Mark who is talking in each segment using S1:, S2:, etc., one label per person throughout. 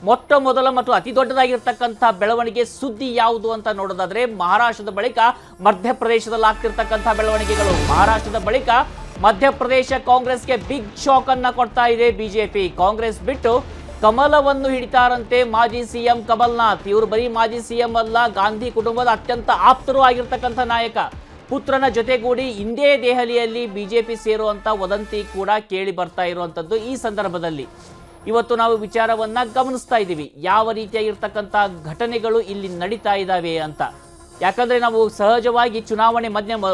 S1: ಮೊಟ್ಟ ಮೊದಲ ಮತ್ತು ಅತಿ ದೊಡ್ಡದಾಗಿರ್ತಕ್ಕಂಥ ಬೆಳವಣಿಗೆ ಸುದ್ದಿ ಯಾವುದು ಅಂತ ನೋಡೋದಾದ್ರೆ ಮಹಾರಾಷ್ಟ್ರದ ಬಳಿಕ ಮಧ್ಯಪ್ರದೇಶದಲ್ಲಿ ಆಗ್ತಿರ್ತಕ್ಕಂಥ ಬೆಳವಣಿಗೆಗಳು. ಮಹಾರಾಷ್ಟ್ರದ ಬಳಿಕ ಮಧ್ಯಪ್ರದೇಶ ಕಾಂಗ್ರೆಸ್ಗೆ ಬಿಗ್ ಶಾಕ್ ಅನ್ನ ಕೊಡ್ತಾ ಇದೆ ಬಿಜೆಪಿ. ಕಾಂಗ್ರೆಸ್ ಬಿಟ್ಟು ಕಮಲವನ್ನು ಹಿಡಿತಾರಂತೆ ಮಾಜಿ ಸಿಎಂ ಕಮಲ್ನಾಥ್. ಇವರು ಬರೀ ಮಾಜಿ ಸಿಎಂ ಅಲ್ಲ, ಗಾಂಧಿ ಕುಟುಂಬದ ಅತ್ಯಂತ ಆಪ್ತರು ಆಗಿರ್ತಕ್ಕಂಥ ನಾಯಕ. ಪುತ್ರನ ಜೊತೆಗೂಡಿ ಇಂದೇ ದೆಹಲಿಯಲ್ಲಿ ಬಿಜೆಪಿ ಸೇರುವಂತ ವದಂತಿ ಕೂಡ ಕೇಳಿ ಬರ್ತಾ ಇರುವಂತದ್ದು. ಈ ಸಂದರ್ಭದಲ್ಲಿ ಇವತ್ತು ನಾವು ವಿಚಾರವನ್ನ ಗಮನಿಸ್ತಾ ಇದ್ದೀವಿ, ಯಾವ ರೀತಿಯಾಗಿರ್ತಕ್ಕಂಥ ಘಟನೆಗಳು ಇಲ್ಲಿ ನಡೀತಾ ಇದ್ದಾವೆ ಅಂತ. ಯಾಕಂದ್ರೆ ನಾವು ಸಹಜವಾಗಿ ಚುನಾವಣೆ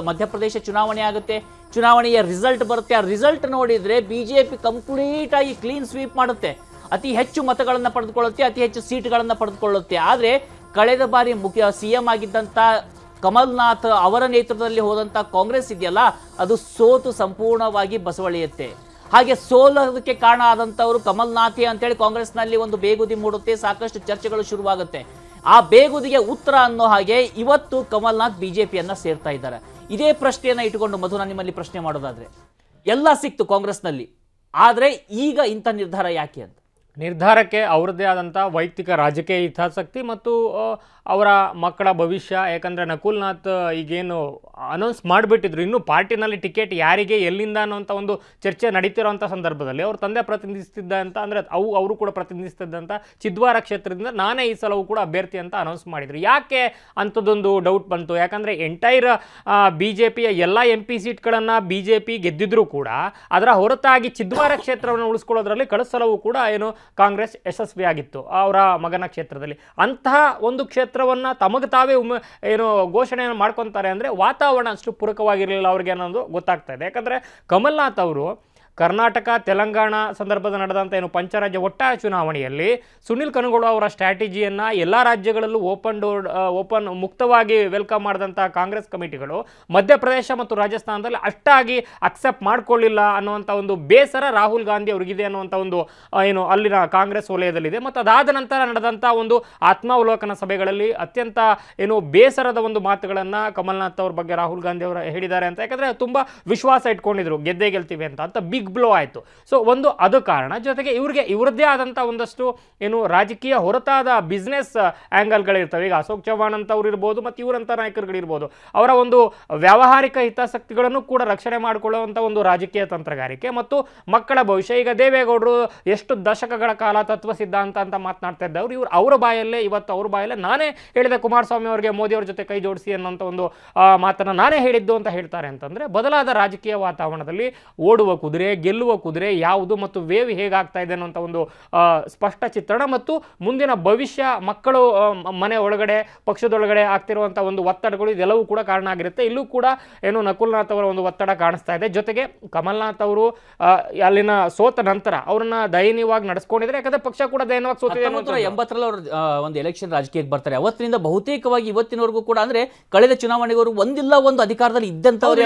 S1: ಮಧ್ಯಪ್ರದೇಶ ಚುನಾವಣೆ ಆಗುತ್ತೆ, ಚುನಾವಣೆಯ ರಿಸಲ್ಟ್ ಬರುತ್ತೆ. ಆ ರಿಸಲ್ಟ್ ನೋಡಿದ್ರೆ ಬಿಜೆಪಿ ಕಂಪ್ಲೀಟ್ ಆಗಿ ಕ್ಲೀನ್ ಸ್ವೀಪ್ ಮಾಡುತ್ತೆ, ಅತಿ ಹೆಚ್ಚು ಮತಗಳನ್ನು ಪಡೆದುಕೊಳ್ಳುತ್ತೆ, ಅತಿ ಹೆಚ್ಚು ಸೀಟ್ಗಳನ್ನು ಪಡೆದುಕೊಳ್ಳುತ್ತೆ. ಆದರೆ ಕಳೆದ ಬಾರಿ ಮುಖ್ಯ ಸಿಎಂ ಆಗಿದ್ದಂಥ ಕಮಲ್ನಾಥ್ ಅವರ ನೇತೃತ್ವದಲ್ಲಿ ಹೋದಂಥ ಕಾಂಗ್ರೆಸ್ ಇದೆಯಲ್ಲ, ಅದು ಸೋತು ಸಂಪೂರ್ಣವಾಗಿ ಬಸವಳಿಯುತ್ತೆ. ಹಾಗೆ ಸೋಲೋದಕ್ಕೆ ಕಾರಣ ಆದಂಥವರು ಕಮಲ್ನಾಥೇ ಅಂತೇಳಿ ಕಾಂಗ್ರೆಸ್ನಲ್ಲಿ ಒಂದು ಬೇಗುದಿ ಮೂಡುತ್ತೆ, ಸಾಕಷ್ಟು ಚರ್ಚೆಗಳು ಶುರುವಾಗುತ್ತೆ. ಆ ಬೇಗುದಿಗೆ ಉತ್ತರ ಅನ್ನೋ ಹಾಗೆ ಇವತ್ತು ಕಮಲ್ನಾಥ್ ಬಿಜೆಪಿಯನ್ನ ಸೇರ್ತಾ ಇದ್ದಾರೆ. ಇದೇ ಪ್ರಶ್ನೆಯನ್ನ ಇಟ್ಟುಕೊಂಡು ಮಧು, ನಾನು ನಿಮ್ಮಲ್ಲಿ ಪ್ರಶ್ನೆ ಮಾಡೋದಾದ್ರೆ, ಎಲ್ಲ ಸಿಕ್ತು ಕಾಂಗ್ರೆಸ್ನಲ್ಲಿ, ಆದರೆ ಈಗ ಇಂಥ ನಿರ್ಧಾರ ಯಾಕೆ ಅಂತ?
S2: ನಿರ್ಧಾರಕ್ಕೆ ಅವರದ್ದೇ ಆದಂಥ ವೈಯಕ್ತಿಕ ರಾಜಕೀಯ ಹಿತಾಸಕ್ತಿ ಮತ್ತು ಅವರ ಮಕ್ಕಳ ಭವಿಷ್ಯ. ಯಾಕಂದರೆ ನಕುಲ್ನಾಥ್ ಈಗೇನು ಅನೌನ್ಸ್ ಮಾಡಿಬಿಟ್ಟಿದ್ರು, ಇನ್ನೂ ಪಾರ್ಟಿನಲ್ಲಿ ಟಿಕೆಟ್ ಯಾರಿಗೆ ಎಲ್ಲಿಂದ ಅನ್ನೋಂಥ ಒಂದು ಚರ್ಚೆ ನಡೀತಿರೋಂಥ ಸಂದರ್ಭದಲ್ಲಿ ಅವ್ರ ತಂದೆ ಪ್ರತಿನಿಧಿಸ್ತಿದ್ದಂಥ, ಅಂದರೆ ಅವರು ಕೂಡ ಪ್ರತಿನಿಧಿಸ್ತಿದ್ದಂಥ ಚಿದ್ವಾರ ಕ್ಷೇತ್ರದಿಂದ ನಾನೇ ಈ ಸಲವೂ ಕೂಡ ಅಭ್ಯರ್ಥಿ ಅಂತ ಅನೌನ್ಸ್ ಮಾಡಿದರು. ಯಾಕೆ ಅಂಥದ್ದೊಂದು ಡೌಟ್ ಬಂತು? ಯಾಕಂದರೆ ಎಂಟೈರ್ ಬಿ ಜೆ ಪಿಯ ಎಲ್ಲ MP ಸೀಟ್ಗಳನ್ನು BJP ಗೆದ್ದಿದ್ರೂ ಕೂಡ ಅದರ ಹೊರತಾಗಿ ಚಿದ್ವಾರ ಕ್ಷೇತ್ರವನ್ನು ಉಳಿಸ್ಕೊಳ್ಳೋದ್ರಲ್ಲಿ ಕಳೆದ ಸಲವೂ ಕೂಡ ಏನು ಕಾಂಗ್ರೆಸ್ ಯಶಸ್ವಿಯಾಗಿತ್ತು ಅವರ ಮಗನ ಕ್ಷೇತ್ರದಲ್ಲಿ. ಅಂತಹ ಒಂದು ಕ್ಷೇತ್ರವನ್ನು ತಮಗೆ ತಾವೇ ಏನು ಘೋಷಣೆಯನ್ನು ಮಾಡ್ಕೊತಾರೆ ಅಂದರೆ ವಾತಾವರಣ ಅಷ್ಟು ಪೂರಕವಾಗಿರಲಿಲ್ಲ ಅವ್ರಿಗೆ ಅನ್ನೋದು ಗೊತ್ತಾಗ್ತಾ ಇದೆ. ಯಾಕಂದರೆ ಕಮಲ್ನಾಥ್ ಅವರು ಕರ್ನಾಟಕ ತೆಲಂಗಾಣ ಸಂದರ್ಭದ ನಡೆದಂಥ ಏನು ಪಂಚರಾಜ್ಯ ಒಟ್ಟಾರೆ ಚುನಾವಣೆಯಲ್ಲಿ ಸುನಿಲ್ ಕನಗೋಳು ಅವರ ಸ್ಟ್ರಾಟಜಿಯನ್ನು ಎಲ್ಲ ರಾಜ್ಯಗಳಲ್ಲೂ ಓಪನ್ ಮುಕ್ತವಾಗಿ ವೆಲ್ಕಮ್ ಮಾಡಿದಂಥ ಕಾಂಗ್ರೆಸ್ ಕಮಿಟಿಗಳು ಮಧ್ಯಪ್ರದೇಶ ಮತ್ತು ರಾಜಸ್ಥಾನದಲ್ಲಿ ಅಷ್ಟಾಗಿ ಅಕ್ಸೆಪ್ಟ್ ಮಾಡ್ಕೊಳ್ಳಿಲ್ಲ ಅನ್ನುವಂಥ ಒಂದು ಬೇಸರ ರಾಹುಲ್ ಗಾಂಧಿ ಅವರಿಗಿದೆ ಅನ್ನುವಂಥ ಒಂದು ಏನು ಅಲ್ಲಿನ ಕಾಂಗ್ರೆಸ್ ವಲಯದಲ್ಲಿದೆ. ಮತ್ತು ಅದಾದ ನಂತರ ನಡೆದಂಥ ಒಂದು ಆತ್ಮಾವಲೋಕನ ಸಭೆಗಳಲ್ಲಿ ಅತ್ಯಂತ ಏನು ಬೇಸರದ ಒಂದು ಮಾತುಗಳನ್ನು ಕಮಲ್ನಾಥ್ ಅವ್ರ ಬಗ್ಗೆ ರಾಹುಲ್ ಗಾಂಧಿ ಅವರು ಹೇಳಿದ್ದಾರೆ ಅಂತ. ಯಾಕಂದರೆ ತುಂಬ ವಿಶ್ವಾಸ ಇಟ್ಕೊಂಡಿದ್ರು ಗೆದ್ದೇ ಗೆಲ್ತೀವಿ ಅಂತ ಬಿಗ್ ಬ್ಲೋ ಆಯಿತು. ಸೊ ಒಂದು ಅದು ಕಾರಣ. ಜೊತೆಗೆ ಇವರದ್ದೇ ಆದಂಥ ಒಂದಷ್ಟು ಏನು ರಾಜಕೀಯ ಹೊರತಾದ ಬಿಸ್ನೆಸ್ ಆ್ಯಂಗಲ್ಗಳಿರ್ತವೆ. ಈಗ ಅಶೋಕ್ ಚವ್ಹಾಣ್ ಅಂತವ್ರು ಇರ್ಬೋದು ಮತ್ತು ಇವರಂಥ ನಾಯಕರುಗಳಿರ್ಬೋದು, ಅವರ ಒಂದು ವ್ಯಾವಹಾರಿಕ ಹಿತಾಸಕ್ತಿಗಳನ್ನು ಕೂಡ ರಕ್ಷಣೆ ಮಾಡಿಕೊಳ್ಳುವಂಥ ಒಂದು ರಾಜಕೀಯ ತಂತ್ರಗಾರಿಕೆ ಮತ್ತು ಮಕ್ಕಳ ಭವಿಷ್ಯ. ಈಗ ದೇವೇಗೌಡರು ಎಷ್ಟು ದಶಕಗಳ ಕಾಲ ತತ್ವ ಸಿದ್ಧಾಂತ ಅಂತ ಮಾತನಾಡ್ತಾ ಇದ್ದವರು, ಅವರ ಬಾಯಲ್ಲೇ ಇವತ್ತು ಅವ್ರ ಬಾಯಲ್ಲೇ ನಾನೇ ಹೇಳಿದೆ ಕುಮಾರಸ್ವಾಮಿ ಅವರಿಗೆ ಮೋದಿ ಅವ್ರ ಜೊತೆ ಕೈ ಜೋಡಿಸಿ ಅನ್ನೋಂಥ ಒಂದು ಮಾತನ್ನು ನಾನೇ ಹೇಳಿದ್ದು ಅಂತ ಹೇಳ್ತಾರೆ. ಅಂತಂದರೆ ಬದಲಾದ ರಾಜಕೀಯ ವಾತಾವರಣದಲ್ಲಿ ಓಡುವ ಕುದುರೆ ಗೆಲ್ಲುವ ಕುದುರೆ ಯಾವುದು ಮತ್ತು ವೇವ್ ಹೇಗಾಗ್ತಾ ಇದೆ ಅನ್ನೋಂಥ ಒಂದು ಸ್ಪಷ್ಟ ಚಿತ್ರಣ ಮತ್ತು ಮುಂದಿನ ಭವಿಷ್ಯ, ಮಕ್ಕಳು ಮನೆ ಒಳಗಡೆ ಪಕ್ಷದೊಳಗಡೆ ಆಗ್ತಿರುವಂಥ ಒಂದು ಒತ್ತಡಗಳು ಇದೆಲ್ಲವೂ ಕೂಡ ಕಾರಣ ಆಗಿರುತ್ತೆ. ಇಲ್ಲೂ ಕೂಡ ಏನು ನಕುಲ್ನಾಥ್ ಅವರ ಒಂದು ಒತ್ತಡ ಕಾಣಿಸ್ತಾ ಇದೆ. ಜೊತೆಗೆ ಕಮಲ್ನಾಥ್ ಅವರು ಅಲ್ಲಿನ ಸೋತ ನಂತರ ಅವ್ರನ್ನ ದಯನೀಯವಾಗಿ ನಡೆಸ್ಕೊಂಡಿದ್ದಾರೆ. ಯಾಕಂದ್ರೆ ಪಕ್ಷ ಕೂಡ ದಯನೀಯವಾಗಿ ಸೋತಿದೆ.
S1: 1980 ಅವರು ಒಂದು ಎಲೆಕ್ಷನ್ ರಾಜಕೀಯಕ್ಕೆ ಬರ್ತಾರೆ. ಅವತ್ತಿನಿಂದ ಬಹುತೇಕವಾಗಿ ಇವತ್ತಿನವರೆಗೂ ಕೂಡ, ಅಂದ್ರೆ ಕಳೆದ ಚುನಾವಣೆಗಳು ಒಂದಿಲ್ಲ ಒಂದು ಅಧಿಕಾರದಲ್ಲಿ ಇದ್ದಂಥವ್ರು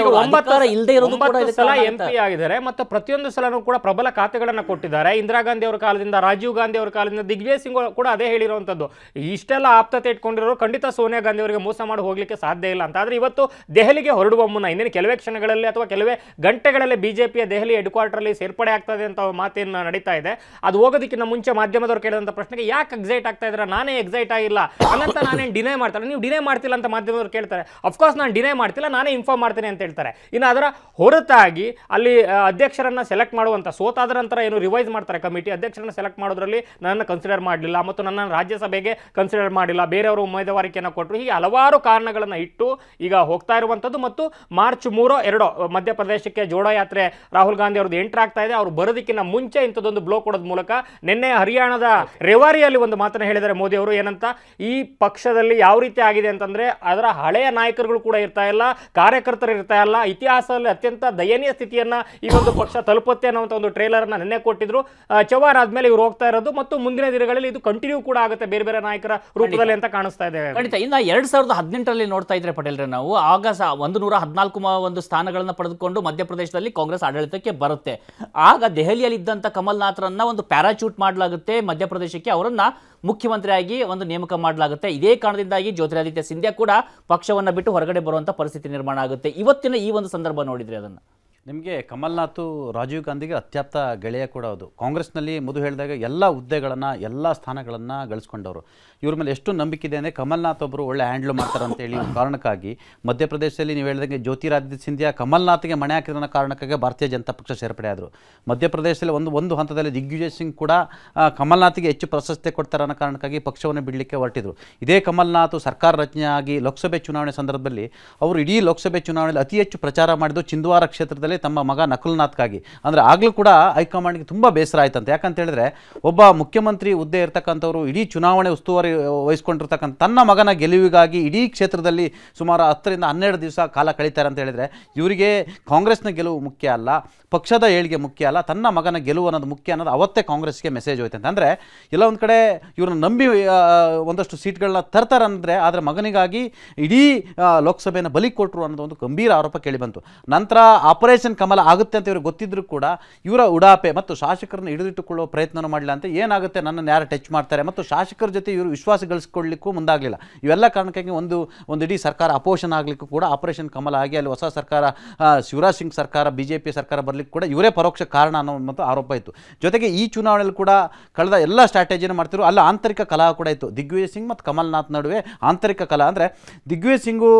S1: ಇಲ್ಲದೆ ಇರೋದು
S2: ಸಲ MP ಆಗಿದ್ದಾರೆ ಮತ್ತು ಪ್ರತಿಯೊಂದು ಸಲನೂ ಕೂಡ ಪ್ರಬಲ ಖಾತೆಗಳನ್ನು ಕೊಟ್ಟಿದ್ದಾರೆ. ಇಂದಿರಾ ಗಾಂಧಿ ಅವರ ಕಾಲದಿಂದ, ರಾಜೀವ್ ಗಾಂಧಿ ಅವರ ಕಾಲದಿಂದ, ದಿಗ್ವಿಜಯ್ ಸಿಂಗ್ ಕೂಡ ಅದೇ ಹೇಳಿರುವಂಥದ್ದು, ಇಷ್ಟೆಲ್ಲ ಆಪ್ತತೆ ಇಟ್ಕೊಂಡಿರೋರು ಖಂಡಿತ ಸೋನಿಯಾ ಗಾಂಧಿ ಅವರಿಗೆ ಮೋಸ ಮಾಡಿ ಹೋಗ್ಲಿಕ್ಕೆ ಸಾಧ್ಯ ಇಲ್ಲ ಅಂತ. ಆದರೆ ಇವತ್ತು ದೆಹಲಿಗೆ ಹೊರಡುವ ಮುನ್ನ ಇನ್ನೇನು ಕೆಲವೇ ಕ್ಷಣಗಳಲ್ಲಿ ಅಥವಾ ಕೆಲವೇ ಗಂಟೆಗಳಲ್ಲಿ ಬಿಜೆಪಿಯ ದೆಹಲಿ ಹೆಡ್ ಕ್ವಾರ್ಟರ್ಲಿ ಸೇರ್ಪಡೆ ಆಗ್ತದೆ ಅಂತ ಮಾತೇನು ನಡೀತಾ ಇದೆ. ಅದು ಹೋಗೋದಕ್ಕಿಂತ ಮುಂಚೆ ಮಾಧ್ಯಮದವರು ಕೇಳಿದಂಥ ಪ್ರಶ್ನೆಗೆ ಯಾಕೆ ಎಕ್ಸೈಟ್ ಆಗ್ತಾ ಇದ್ದಾರೆ, ನಾನೇ ಎಕ್ಸೈಟ್ ಆಗಿಲ್ಲ ಅನ್ನಂತ ನಾನೇನು ಡಿನೈ ಮಾಡ್ತಾರೆ, ನೀವು ಡಿನೈ ಮಾಡ್ತಿಲ್ಲ ಅಂತ ಮಾಧ್ಯಮದವರು ಕೇಳ್ತಾರೆ. ಅಫ್ಕೋರ್ಸ್ ನಾನು ಡಿನೈ ಮಾಡ್ತಿಲ್ಲ, ನಾನೇ ಇನ್ಫಾರ್ಮ್ ಮಾಡ್ತೇನೆ ಅಂತ ಹೇಳ್ತಾರೆ. ಇನ್ನು ಅದರ ಹೊರತಾಗಿ ಅಲ್ಲಿ ಅಧ್ಯಕ್ಷರನ್ನ ಸೆಲೆಕ್ಟ್ ಮಾಡುವಂಥ, ಸೋತಾದ ನಂತರ ಏನು ರಿವೈಸ್ ಮಾಡ್ತಾರೆ ಕಮಿಟಿ, ಅಧ್ಯಕ್ಷರನ್ನ ಸೆಲೆಕ್ಟ್ ಮಾಡೋದ್ರಲ್ಲಿ ನನ್ನನ್ನು ಕನ್ಸಿಡರ್ ಮಾಡಲಿಲ್ಲ ಮತ್ತು ನನ್ನ ರಾಜ್ಯಸಭೆಗೆ ಕನ್ಸಿಡರ್ ಮಾಡಿಲ್ಲ, ಬೇರೆಯವರು ಉಮೇದುವಾರಿಕೆಯನ್ನು ಕೊಟ್ಟರು, ಹೀಗೆ ಹಲವಾರು ಕಾರಣಗಳನ್ನು ಇಟ್ಟು ಈಗ ಹೋಗ್ತಾ ಇರುವಂಥದ್ದು. ಮತ್ತು ಮಾರ್ಚ್ 3-2 ಮಧ್ಯಪ್ರದೇಶಕ್ಕೆ ಜೋಡೋ ಯಾತ್ರೆ ರಾಹುಲ್ ಗಾಂಧಿ ಅವ್ರದ್ದು ಎಂಟ್ರ್ ಆಗ್ತಾ ಇದೆ. ಅವರು ಬರೋದಕ್ಕಿಂತ ಮುಂಚೆ ಇಂಥದ್ದೊಂದು ಬ್ಲೋ ಕೊಡೋದ್ ಮೂಲಕ ನಿನ್ನೆ ಹರಿಯಾಣದ ರೇವಾರಿಯಲ್ಲಿ ಒಂದು ಮಾತನ್ನು ಹೇಳಿದ್ದಾರೆ ಮೋದಿ ಅವರು. ಏನಂತ, ಈ ಪಕ್ಷದಲ್ಲಿ ಯಾವ ರೀತಿ ಆಗಿದೆ ಅಂತಂದ್ರೆ ಅದರ ಹಳೆಯ ನಾಯಕರುಗಳು ಕೂಡ ಇರ್ತಾ ಇಲ್ಲ, ಕಾರ್ಯಕರ್ತರು ಇರ್ತಾ ಇಲ್ಲ, ಇತಿಹಾಸದಲ್ಲಿ ಅತ್ಯಂತ ದಯನೀಯ ಸ್ಥಿತಿಯನ್ನ ಈ ಒಂದು ಪಕ್ಷ ತಲುಪುತ್ತೆ ಅನ್ನೋಂಥ ಒಂದು ಟ್ರೇಲರ್ ಅನ್ನ ನಿನ್ನೆ ಕೊಟ್ಟಿದ್ರು. ಚವ್ಹಾಣ್ ಆದ್ಮೇಲೆ ಇವರು ಹೋಗ್ತಾ ಇರೋದು ಮತ್ತು ಮುಂದಿನ ದಿನಗಳಲ್ಲಿ ಇದು ಕಂಟಿನ್ಯೂ ಕೂಡ ಆಗುತ್ತೆ ಬೇರೆ ಬೇರೆ ನಾಯಕರ ರೂಪದಲ್ಲಿ ಅಂತ ಕಾಣಿಸ್ತಾ ಇದೆ.
S1: ಖಂಡಿತ. ಇನ್ನು 2018ರಲ್ಲಿ ನೋಡ್ತಾ ಇದ್ರೆ ಪಟೇಲ್ರೆ, ನಾವು ಆಗ 114 ಒಂದು ಸ್ಥಾನಗಳನ್ನ ಪಡೆದುಕೊಂಡು ಮಧ್ಯಪ್ರದೇಶದಲ್ಲಿ ಕಾಂಗ್ರೆಸ್ ಆಡಳಿತಕ್ಕೆ ಬರುತ್ತೆ. ಆಗ ದೆಹಲಿಯಲ್ಲಿ ಇದ್ದಂತ ಕಮಲ್ನಾಥ್ರನ್ನ ಒಂದು ಪ್ಯಾರಾಚೂಟ್ ಮಾಡಲಾಗುತ್ತೆ ಮಧ್ಯಪ್ರದೇಶಕ್ಕೆ, ಅವರನ್ನ ಮುಖ್ಯಮಂತ್ರಿಯಾಗಿ ಒಂದು ನೇಮಕ ಮಾಡಲಾಗುತ್ತೆ. ಇದೇ ಕಾರಣದಿಂದಾಗಿ ಜ್ಯೋತಿರಾದಿತ್ಯ ಸಿಂಧ್ಯಾ ಕೂಡ ಪಕ್ಷವನ್ನ ಬಿಟ್ಟು ಹೊರಗಡೆ ಬರುವಂತ ಪರಿಸ್ಥಿತಿ ನಿರ್ಮಾಣ ಆಗುತ್ತೆ. ಇವತ್ತಿನ ಈ ಒಂದು ಸಂದರ್ಭ ನೋಡಿದ್ರೆ ಅದನ್ನ
S3: ನಿಮಗೆ ಕಮಲ್ನಾಥ್ ರಾಜೀವ್ ಗಾಂಧಿಗೆ ಅತ್ಯಾಪ್ತ ಗೆಳೆಯ ಕೂಡ ಹೌದು. ಕಾಂಗ್ರೆಸ್ನಲ್ಲಿ ಮೊದಲು ಹೇಳಿದಾಗ ಎಲ್ಲ ಹುದ್ದೆಗಳನ್ನು ಎಲ್ಲ ಸ್ಥಾನಗಳನ್ನು ಗಳಿಸ್ಕೊಂಡವರು. ಇವ್ರ ಮೇಲೆ ಎಷ್ಟು ನಂಬಿಕೆ ಇದೆ ಅಂದರೆ ಕಮಲ್ನಾಥ್ ಒಬ್ಬರು ಒಳ್ಳೆ ಹ್ಯಾಂಡ್ಲ್ ಮಾಡ್ತಾರೆ ಅಂತೇಳಿ ಕಾರಣಕ್ಕಾಗಿ ಮಧ್ಯಪ್ರದೇಶದಲ್ಲಿ ನೀವು ಹೇಳಿದಂಗೆ ಜ್ಯೋತಿರಾದಿತ್ಯ ಸಿಂಧಿಯಾ ಕಮಲ್ನಾಥ್ಗೆ ಮಣೆ ಹಾಕಿರೋ ಕಾರಣಕ್ಕಾಗಿ ಭಾರತೀಯ ಜನತಾ ಪಕ್ಷ ಸೇರ್ಪಡೆ ಆದರು. ಮಧ್ಯಪ್ರದೇಶದಲ್ಲಿ ಒಂದು ಹಂತದಲ್ಲಿ ದಿಗ್ವಿಜಯ್ ಸಿಂಗ್ ಕೂಡ ಕಮಲ್ನಾಥ್ಗೆ ಹೆಚ್ಚು ಪ್ರಶಸ್ತಿ ಕೊಡ್ತಾರೆ ಅನ್ನೋ ಕಾರಣಕ್ಕಾಗಿ ಪಕ್ಷವನ್ನು ಬಿಡಲಿಕ್ಕೆ ಹೊರಟಿದ್ರು. ಇದೇ ಕಮಲ್ನಾಥ್ ಸರ್ಕಾರ ರಚನೆ ಆಗಿ ಲೋಕಸಭೆ ಚುನಾವಣೆ ಸಂದರ್ಭದಲ್ಲಿ ಅವರು ಇಡೀ ಲೋಕಸಭೆ ಚುನಾವಣೆಯಲ್ಲಿ ಅತಿ ಹೆಚ್ಚು ಪ್ರಚಾರ ಮಾಡಿದ್ದು ಚಿಂದ್ವಾರ ಕ್ಷೇತ್ರದಲ್ಲಿ ತಮ್ಮ ಮಗ ನಕುಲ್ನಾಥ್ಗಾಗಿ. ಅಂದರೆ ಆಗಲೂ ಕೂಡ ಹೈಕಮಾಂಡ್ಗೆ ತುಂಬ ಬೇಸರ ಆಯ್ತಂತೆ. ಯಾಕಂತ ಹೇಳಿದ್ರೆ ಒಬ್ಬ ಮುಖ್ಯಮಂತ್ರಿ ಹುದ್ದೆ ಇರ್ತಕ್ಕಂಥವ್ರು ಇಡೀ ಚುನಾವಣೆ ಉಸ್ತುವಾರಿ ವಹಿಸ್ಕೊಂಡಿರ್ತಕ್ಕಂಥ ತನ್ನ ಮಗನ ಗೆಲುವಿಗಾಗಿ ಇಡೀ ಕ್ಷೇತ್ರದಲ್ಲಿ ಸುಮಾರು 10 ರಿಂದ 12 ದಿವಸ ಕಾಲ ಕಳೀತಾರೆ ಅಂತ ಹೇಳಿದ್ರೆ ಇವರಿಗೆ ಕಾಂಗ್ರೆಸ್ನ ಗೆಲುವು ಮುಖ್ಯ ಅಲ್ಲ, ಪಕ್ಷದ ಏಳಿಗೆ ಮುಖ್ಯ ಅಲ್ಲ, ತನ್ನ ಮಗನ ಗೆಲುವು ಅನ್ನೋದು ಮುಖ್ಯ ಅನ್ನೋದು ಅವತ್ತೇ ಕಾಂಗ್ರೆಸ್ಗೆ ಮೆಸೇಜ್ ಹೋಯ್ತಂತೆ. ಅಂದರೆ ಎಲ್ಲ ಒಂದು ಕಡೆ ಇವ್ರನ್ನ ನಂಬಿ ಒಂದಷ್ಟು ಸೀಟ್ಗಳನ್ನ ತರ್ತಾರೆ ಅಂದರೆ ಆದರೆ ಮಗನಿಗಾಗಿ ಇಡೀ ಲೋಕಸಭೆಯನ್ನು ಬಲಿ ಕೊಟ್ಟರು ಅನ್ನೋದು ಒಂದು ಗಂಭೀರ ಆರೋಪ ಕೇಳಿಬಂತು. ನಂತರ ಆಪರೇಷನ್ ಕಮಲ ಆಗುತ್ತೆ ಅಂತ ಇವ್ರಿಗೆ ಗೊತ್ತಿದ್ರು ಕೂಡ ಇವರ ಉಡಾಪೆ ಮತ್ತು ಶಾಸಕರನ್ನು ಹಿಡಿದಿಟ್ಟುಕೊಳ್ಳುವ ಪ್ರಯತ್ನ ಮಾಡಲಿಲ್ಲ. ಅಂತ ಏನಾಗುತ್ತೆ ನನ್ನನ್ನು ಯಾರು ಟಚ್ ಮಾಡ್ತಾರೆ ಮತ್ತು ಶಾಸಕರ ಜೊತೆ ಇವರು ವಿಶ್ವಾಸ ಗಳಿಸ್ಕೊಳ್ಳಿಕ್ಕೂ ಮುಂದಾಗಲಿಲ್ಲ. ಇವೆಲ್ಲ ಕಾರಣಕ್ಕಾಗಿ ಒಂದು ಇಡೀ ಸರ್ಕಾರ ಅಪೋಷಣ ಆಗಲಿಕ್ಕೂ ಕೂಡ ಆಪರೇಷನ್ ಕಮಲ ಆಗಿ ಅಲ್ಲಿ ಹೊಸ ಸರ್ಕಾರ ಶಿವರಾಜ್ ಸಿಂಗ್ ಸರ್ಕಾರ BJP ಸರ್ಕಾರ ಬರಲಿಕ್ಕೆ ಕೂಡ ಇವರೇ ಪರೋಕ್ಷ ಕಾರಣ ಅನ್ನೋ ಮತ್ತು ಆರೋಪ ಇತ್ತು. ಜೊತೆಗೆ ಈ ಚುನಾವಣೆಯಲ್ಲಿ ಕೂಡ ಕಳೆದ ಎಲ್ಲ ಸ್ಟ್ರಾಟಜಿಯನ್ನು ಮಾಡ್ತಿದ್ರು. ಅಲ್ಲಿ ಆಂತರಿಕ ಕಲಹ ಕೂಡ ಇತ್ತು. ದಿಗ್ವಿಜಯ್ ಸಿಂಗ್ ಮತ್ತು ಕಮಲ್ನಾಥ್ ನಡುವೆ ಆಂತರಿಕ ಕಲಹ. ಅಂದರೆ ದಿಗ್ವಿಜಯ್ ಸಿಂಗು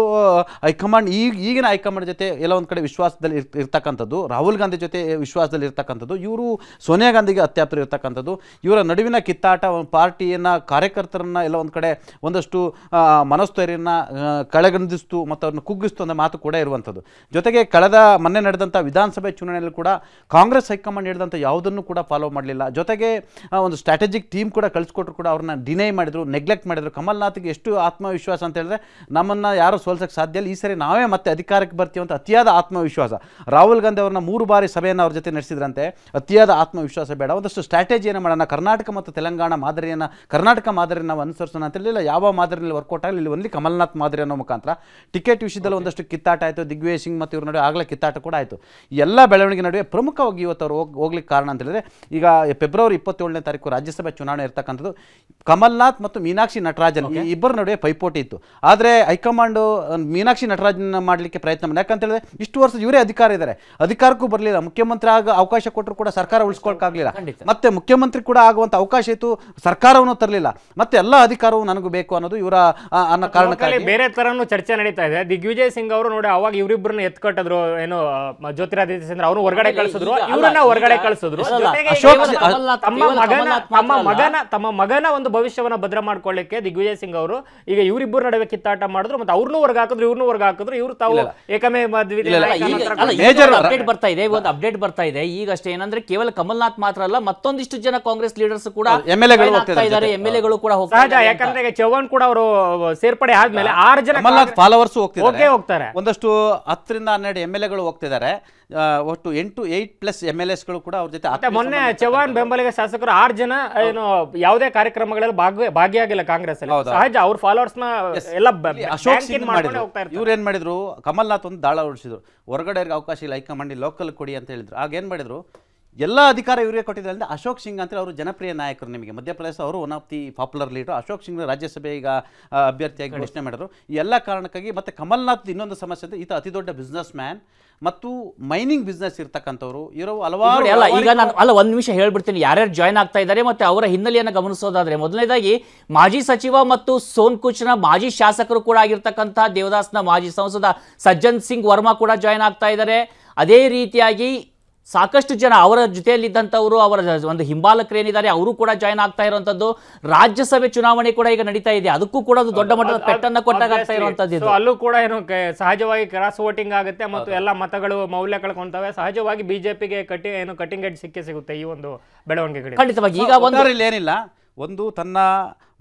S3: ಹೈಕಮಾಂಡ್ ಈಗಿನ ಹೈಕಮಾಂಡ್ ಜೊತೆ ಎಲ್ಲ ಒಂದು ಕಡೆ ವಿಶ್ವಾಸದಲ್ಲಿ ಇರ್ತಕ್ಕಂಥದ್ದು, ರಾಹುಲ್ ಗಾಂಧಿ ಜೊತೆ ವಿಶ್ವಾಸದಲ್ಲಿ ಇರ್ತಕ್ಕಂಥದ್ದು, ಇವರು ಸೋನಿಯಾ ಗಾಂಧಿಗೆ ಅತ್ಯಾಪ್ತರು ಇರ್ತಕ್ಕಂಥದ್ದು, ಇವರ ನಡುವಿನ ಕಿತ್ತಾಟ ಪಾರ್ಟಿಯನ್ನು ಕಾರ್ಯಕರ್ತರನ್ನ ಎಲ್ಲ ಒಂದು ಕಡೆ ಒಂದಷ್ಟು ಮನಸ್ಥೈರ್ಯನ ಕಳೆಗಣಿಸ್ತು ಮತ್ತು ಅವ್ರನ್ನ ಕುಗ್ಗಿಸ್ತು ಅನ್ನೋ ಮಾತು ಕೂಡ ಇರುವಂಥದ್ದು. ಜೊತೆಗೆ ಕಳೆದ ಮೊನ್ನೆ ನಡೆದಂಥ ವಿಧಾನಸಭೆ ಚುನಾವಣೆಯಲ್ಲಿ ಕೂಡ ಕಾಂಗ್ರೆಸ್ ಹೈಕಮಾಂಡ್ ಹೇಳಿದಂಥ ಯಾವುದನ್ನು ಕೂಡ ಫಾಲೋ ಮಾಡಲಿಲ್ಲ. ಜೊತೆಗೆ ಒಂದು ಸ್ಟ್ರಾಟಜಿಕ್ ಟೀಮ್ ಕೂಡ ಕಳಿಸ್ಕೊಟ್ರು ಕೂಡ ಅವ್ರನ್ನ ಡಿನೈ ಮಾಡಿದ್ರು, ನೆಗ್ಲೆಕ್ಟ್ ಮಾಡಿದ್ರು. ಕಮಲ್ನಾಥ್ಗೆ ಎಷ್ಟು ಆತ್ಮವಿಶ್ವಾಸ ಅಂತ ಹೇಳಿದ್ರೆ ನಮ್ಮನ್ನು ಯಾರು ಸೋಲ್ಸೋಕ್ಕೆ ಸಾಧ್ಯ ಇಲ್ಲ, ಈ ಸರಿ ನಾವೇ ಮತ್ತೆ ಅಧಿಕಾರಕ್ಕೆ ಬರ್ತೀವಿ ಅಂತ ಅತಿಯಾದ ಆತ್ಮವಿಶ್ವಾಸ. ರಾಹುಲ್ ಗಾಂಧಿ ಅವ್ರನ್ನ 3 ಬಾರಿ ಸಭೆಯನ್ನು ಅವ್ರ ಜೊತೆ ನಡೆಸಿದ್ರಂತೆ. ಅತಿಯಾದ ಆತ್ಮವಿಶ್ವಾಸ ಬೇಡ, ಒಂದಷ್ಟು ಸ್ಟ್ರಾಟಜಿಯನ್ನು ಮಾಡೋಣ, ಕರ್ನಾಟಕ ಮತ್ತು ತೆಲಂಗಾಣ ಮಾದರಿಯನ್ನು ಕರ್ನಾಟಕ ಮಾದರಿ ನಾವು ಅನುಸರಿಸೋಣ ಅಂತ ಹೇಳಿಲ್ಲ. ಯಾವ ಮಾದರಿಯಲ್ಲಿ ವರ್ಕೌಟ್ ಆಗಲಿ, ಇಲ್ಲಿ ಒಂದು ಕಮಲ್ನಾಥ್ ಮಾದರಿ ಅನ್ನೋ ಮುಖಾಂತರ ಟಿಕೆಟ್ ವಿಷಯದಲ್ಲಿ ಒಂದಷ್ಟು ಕಿತ್ತಾಟ ಆಯಿತು. ದಿಗ್ವಿಜಯ್ ಸಿಂಗ್ ಮತ್ತು ಇವ್ರ ನಡುವೆ ಆಗಲೇ ಕಿತ್ತಾಟ ಕೂಡ ಆಯಿತು. ಎಲ್ಲ ಬೆಳವಣಿಗೆ ನಡುವೆ ಪ್ರಮುಖವಾಗಿ ಇವತ್ತು ಅವರು ಹೋಗ್ಲಿಕ್ಕೆ ಕಾರಣ ಅಂತ ಹೇಳಿದ್ರೆ ಈಗ ಫೆಬ್ರವರಿ 27ನೇ ತಾರೀಕು ರಾಜ್ಯಸಭೆ ಚುನಾವಣೆ ಇರ್ತಕ್ಕಂಥದ್ದು. ಕಮಲ್ನಾಥ್ ಮತ್ತು ಮೀನಾಕ್ಷಿ ನಟರಾಜನ್ ಈ ಇಬ್ಬರ ನಡುವೆ ಪೈಪೋಟಿ ಇತ್ತು. ಆದರೆ ಹೈಕಮಾಂಡ್ ಮೀನಾಕ್ಷಿ ನಟರಾಜನ್ ಮಾಡಲಿಕ್ಕೆ ಪ್ರಯತ್ನ ಮಾಡಿ. ಯಾಕಂತ ಹೇಳಿದ್ರೆ ಇಷ್ಟು ವರ್ಷ ಇವರೇ ಅಧಿಕಾರ ಇದ್ದಾರೆ, ಅಧಿಕಾರಕ್ಕೂ ಬರಲಿಲ್ಲ. ಮುಖ್ಯಮಂತ್ರಿ ಆಗ ಅವಕಾಶ ಕೊಟ್ಟರು ಕೂಡ ಸರ್ಕಾರ ಉಳಿಸ್ಕೊಳಕ್ಕಾಗಲಿಲ್ಲ. ಮತ್ತೆ ಮುಖ್ಯಮಂತ್ರಿ ಕೂಡ ಆಗುವಂಥ ಅವಕಾಶ ಇತ್ತು, ಸರ್ಕಾರವನ್ನು ತರಲಿಲ್ಲ. ಮತ್ತೆ ಎಲ್ಲ ಅಧಿಕಾರವು ನನಗೂ ಬೇಕು ಅನ್ನೋದು ಇವರ ಅನ್ನೋ ಕಾರಣಕ್ಕಾಗಿ
S2: ಬೇರೆ ತರನು ಚರ್ಚೆ ನಡೀತಾ ಇದೆ. ದಿಗ್ವಿಜಯ್ ಸಿಂಗ್ ಅವರು ನೋಡಿ ಅವಾಗ ಇವರಿಬ್ಬರನ್ನ ಎತ್ಕೊಟ್ಟಿದ್ರು, ಏನು ಜ್ಯೋತಿರಾದಿತ್ಯ ಸಿಂಗ್ ಅವ್ರು ಹೊರಗಡೆ ಕಳಿಸಿದ್ರು, ಇವರನ್ನ ಹೊರಗಡೆ ಕಳಿಸಿದ್ರು. ತಮ್ಮ ಮಗನ ಒಂದು ಭವಿಷ್ಯವನ್ನ ಭದ್ರ ಮಾಡ್ಕೊಳ್ಳಿಕ್ಕೆ ದಿಗ್ವಿಜಯ್ ಸಿಂಗ್ ಅವರು ಈಗ ಇವರಿಬ್ಬರ ನಡುವೆ ಕಿತ್ತಾಟ ಮಾಡಿದ್ರು. ಮತ್ತೆ ಅವ್ರನ್ನೂ ಹೊರಗೆ ಹಾಕಿದ್ರು, ಇವ್ರನ್ನೂ ಹೊರಗೆ ಹಾಕಿದ್ರು. ಇವರು ತಾವು ಏಕಮೇ
S1: ಅಪ್ಡೇಟ್ ಬರ್ತಾ ಇದೆ, ಒಂದು ಅಪ್ಡೇಟ್ ಬರ್ತಾ ಇದೆ ಈಗಷ್ಟೇ. ಏನಂದ್ರೆ ಕೇವಲ ಕಮಲ್ನಾಥ್ ಮಾತ್ರ ಅಲ್ಲ, ಮತ್ತೊಂದಿಷ್ಟು ಜನ ಕಾಂಗ್ರೆಸ್ ಲೀಡರ್ಸ್ ಕೂಡ MLA ಗಳು ಕೂಡ
S2: ಸಹಜ. ಯಾಕಂದ್ರೆ ಚೌಹಾಣ್ ಕೂಡ ಅವರು ಸೇರ್ಪಡೆ ಆದ್ಮೇಲೆ 6 ಜನ
S3: ಕಮಲ್ನಾಥ್ ಫಾಲೋವರ್ಸ್
S2: ಹೋಗ್ತಾರೆ.
S3: ಒಂದಷ್ಟು 10 ರಿಂದ 12 MLA ಹೋಗ್ತಿದ್ದಾರೆ. ಒಟ್ಟು 8+ MLAsಗಳು ಕೂಡ ಅವ್ರ ಜೊತೆ.
S2: ಮೊನ್ನೆ ಚೌಹಾಣ್ ಬೆಂಬಲಿಗ ಶಾಸಕರು 6 ಜನ ಏನು ಯಾವುದೇ ಕಾರ್ಯಕ್ರಮಗಳಲ್ಲಿ ಭಾಗಿಯಾಗಿಲ್ಲ ಕಾಂಗ್ರೆಸ್ ಅಲ್ಲಿ. ಸಹಜ ಅವ್ರ ಫಾಲೋವರ್ಸ್ ನ ಎಲ್ಲ
S3: ಅಶೋಕ್ ಸಿಂಗ್ ಮಾಡಿದ್ರು. ಇವ್ರು ಏನ್ ಮಾಡಿದ್ರು, ಕಮಲ್ನಾಥ್ ಒಂದು ದಾಳ ಹೊಡಿಸಿದ್ರು, ಹೊರಗಡೆ ಅವಕಾಶ ಇಲ್ಲ, ಹೈಕಮಾಂಡ್ ಲೋಕಲ್ ಕೊಡಿ ಅಂತ ಹೇಳಿದ್ರು. ಆಗ ಏನ್ ಮಾಡಿದ್ರು, ಎಲ್ಲ ಅಧಿಕಾರ ಇವರಿಗೆ ಕೊಟ್ಟಿದ್ದಾರೆ. ಅಂದರೆ ಅಶೋಕ್ ಸಿಂಗ್ ಅಂತ ಅವರು ಜನಪ್ರಿಯ ನಾಯಕರು. ನಿಮಗೆ ಮಧ್ಯಪ್ರದೇಶ ಅವರು one of the popular leader. Ashok Singh ರಾಜ್ಯಸಭೆ ಈಗ ಅಭ್ಯರ್ಥಿಯಾಗಿ ಘೋಷಣೆ ಮಾಡಿದ್ರು. ಈ ಎಲ್ಲ ಕಾರಣಕ್ಕಾಗಿ ಮತ್ತೆ ಕಮಲ್ನಾಥ್ ಇನ್ನೊಂದು ಸಮಸ್ಯೆ ಇದೆ, ಈತ ಅತಿ ದೊಡ್ಡ ಬಿಸ್ನೆಸ್ ಮ್ಯಾನ್ ಮತ್ತು ಮೈನಿಂಗ್ ಬಿಸ್ನೆಸ್ ಇರ್ತಕ್ಕಂಥವ್ರು. ಇವರು ಹಲವಾರು
S1: ಈಗ ನಾನು ಒಂದು ನಿಮಿಷ ಹೇಳ್ಬಿಡ್ತೀನಿ ಯಾರ್ಯಾರು ಜಾಯ್ನ್ ಆಗ್ತಾ ಇದ್ದಾರೆ ಮತ್ತೆ ಅವರ ಹಿನ್ನೆಲೆಯನ್ನು ಗಮನಿಸೋದಾದ್ರೆ, ಮೊದಲನೇದಾಗಿ ಮಾಜಿ ಸಚಿವ ಮತ್ತು ಸೋನ್ಕುಚ್ನ ಮಾಜಿ ಶಾಸಕರು ಕೂಡ ಆಗಿರ್ತಕ್ಕಂಥ ದೇವದಾಸ್ನ ಮಾಜಿ ಸಂಸದ ಸಜ್ಜನ್ ಸಿಂಗ್ ವರ್ಮಾ ಕೂಡ ಜಾಯ್ನ್ ಆಗ್ತಾ ಇದ್ದಾರೆ. ಅದೇ ರೀತಿಯಾಗಿ ಸಾಕಷ್ಟು ಜನ ಅವರ ಜೊತೆಯಲ್ಲಿದ್ದಂಥವರು, ಅವರ ಒಂದು ಹಿಂಬಾಲಕರೇನಿದ್ದಾರೆ ಅವರು ಕೂಡ ಜಾಯ್ನ್ ಆಗ್ತಾ ಇರುವಂತದ್ದು. ರಾಜ್ಯಸಭೆ ಚುನಾವಣೆ ಕೂಡ ಈಗ ನಡೀತಾ ಇದೆ, ಅದಕ್ಕೂ ಕೂಡ ದೊಡ್ಡ ಮಟ್ಟದ ಪೆಟ್ಟನ್ನ ಕೊಟ್ಟಾಗ್ತಾ ಇರುವಂತದ್ದು.
S2: ಅಲ್ಲೂ ಕೂಡ ಏನು ಸಹಜವಾಗಿ ಕ್ರಾಸ್ ವೋಟಿಂಗ್ ಆಗುತ್ತೆ ಮತ್ತು ಎಲ್ಲ ಮತಗಳು ಮೌಲ್ಯ ಕಳ್ಕೊಂತವೆ. ಸಹಜವಾಗಿ ಬಿಜೆಪಿಗೆ ಕಟಿಂಗ್ ಎಡ್ಜ್ ಸಿಗುತ್ತೆ ಈ ಒಂದು ಬೆಳವಣಿಗೆ.
S1: ಖಂಡಿತವಾಗಿ ಈಗ
S3: ಏನಿಲ್ಲ, ಒಂದು ತನ್ನ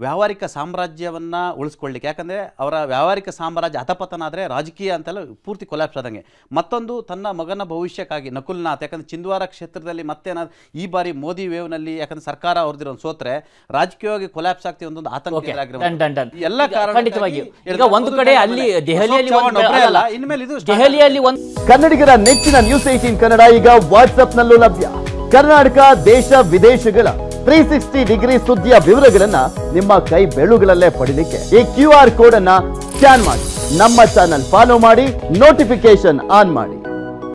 S3: ವ್ಯಾವಹಾರಿಕ ಸಾಮ್ರಾಜ್ಯವನ್ನು ಉಳಿಸ್ಕೊಳ್ಳಿಕ್ಕೆ, ಯಾಕಂದರೆ ಅವರ ವ್ಯಾವಹಾರಿಕ ಸಾಮ್ರಾಜ್ಯ ಅಧಪತನ ಆದರೆ ರಾಜಕೀಯ ಅಂತೆಲ್ಲ ಪೂರ್ತಿ ಕೊಲ್ಯಾಪ್ಸ್ ಆದಂಗೆ. ಮತ್ತೊಂದು ತನ್ನ ಮಗನ ಭವಿಷ್ಯಕ್ಕಾಗಿ ನಕುಲ್ನಾಥ್, ಯಾಕಂದರೆ ಚಿಂದ್ವಾರ ಕ್ಷೇತ್ರದಲ್ಲಿ ಮತ್ತೇನಾದ್ರು ಈ ಬಾರಿ ಮೋದಿ ವೇವ್ನಲ್ಲಿ ಯಾಕಂದ್ರೆ ಸರ್ಕಾರ ಅವ್ರದಿರೋ ಸೋತ್ರೆ ರಾಜಕೀಯವಾಗಿ ಕೊಲ್ಯಾಪ್ಸ್ ಆಗ್ತೀವಿ ಒಂದೊಂದು ಆತಂಕ ಎಲ್ಲ ಕಾರಣ.
S1: ಈಗ ಒಂದು ಕಡೆ ಅಲ್ಲಿ ದೆಹಲಿಯಲ್ಲಿ
S4: ಕನ್ನಡಿಗರ ನೆಚ್ಚಿನ ನ್ಯೂಸ್ 18 ಕನ್ನಡ ಈಗ ವಾಟ್ಸ್ಆಪ್ ನಲ್ಲೂ ಲಭ್ಯ. ಕರ್ನಾಟಕ, ದೇಶ ವಿದೇಶಗಳ 360 ಡಿಗ್ರಿ ಸುದ್ದಿಯ ವಿವರಗಳನ್ನ ನಿಮ್ಮ ಕೈ ಬೆರಳುಗಳಲ್ಲೇ ಪಡಿಲಿಕ್ಕೆ ಈ QR ಕೋಡ್ ಅನ್ನ ಸ್ಕ್ಯಾನ್ ಮಾಡಿ, ನಮ್ಮ ಚಾನಲ್ ಫಾಲೋ ಮಾಡಿ, ನೋಟಿಫಿಕೇಶನ್ ಆನ್ ಮಾಡಿ.